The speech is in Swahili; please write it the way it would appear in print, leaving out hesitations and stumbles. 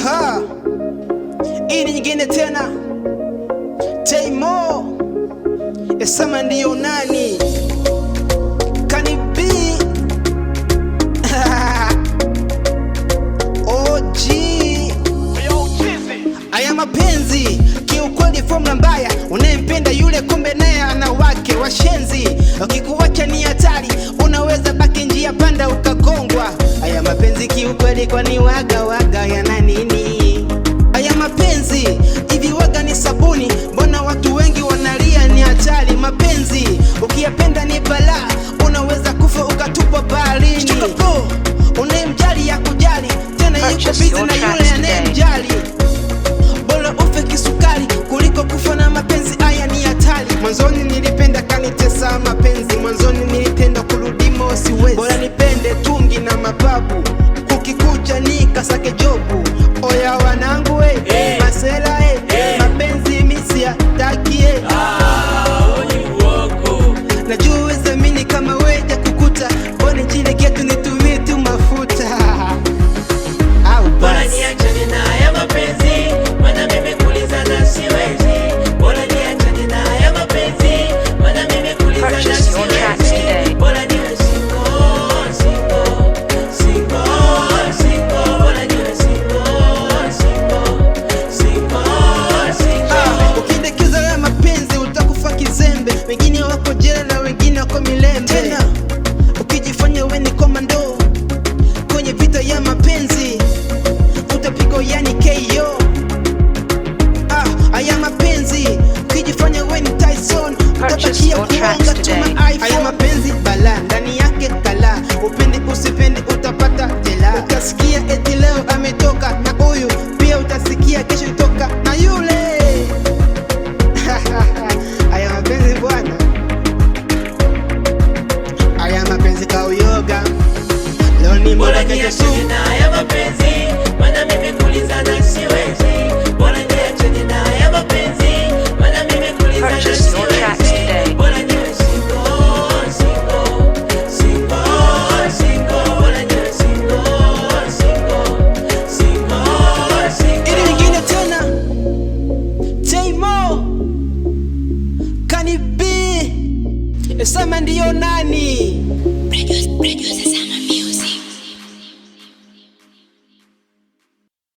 Aha, hii ni nyingine tena. Taymo Esama ndiyo nani? Kani B OG. Aya mapenzi kiukweli formula mbaya, unayempenda yule kumbe naye ana wake washenzi. Ukikuacha ni hatari, unaweza baki njia panda ukagongwa. Aya mapenzi kiukweli kwani waga yana nini? Aya mapenzi hivi waga ni sabuni, mbona watu wengi wanalia ni hatari. Mapenzi ukiyapenda ni balaa, unaweza kufa ukatupa baharini. Unayemjali ya kujali tena yuko busy na yule anayemjali. Bora ufe kisukari kuliko kufa na mapenzi, haya ni hatari. Mwanzoni nilipenda kanitesa mapenzi, mwanzoni nilitenda kurudi siwezi. Bora nipende tungi na mababu, kukikucha nikasake jobu. Oya wanangu masela mapenzi misi atakie. Najua uweze mini kama weja kukuta, bora njile getu nitumie tu mafuta. Bora niachane na haya mapenzi, maana mimi kuuliza na siwezi. Bora niachane na haya mapenzi, maana mimi kuuliza na siwezi. Bora niwe single. Bora niwe single. Ukidekeza ya mapenzi utakufa kizembe, wengine wako jela na wengine wako milembe. Tena ukijifanya we ni komando kwenye vita ya mapenzi, utapigwa yani KO. Aya mapenzi ukijifanya we ni Tyson, utabakia kuonga tu ma iPhone. Aya mapenzi bala ndani yake kala, upende usipende utapata jela. Utasikia eti leo ametoka na huyu, pia utasikia kesho toka na yule. Aya mapenzi bwana, aya mapenzi kauyoga. Leo ni bora niachane na haya mapenzi, maana mimi kuuliza na siwezi. Bora niachane na haya mapenzi, maana mimi kuuliza na siwezi. Bora niwe single. Bora niwe single. Ili nyingine tena. Taymo Kani B Esama ndiyo nani?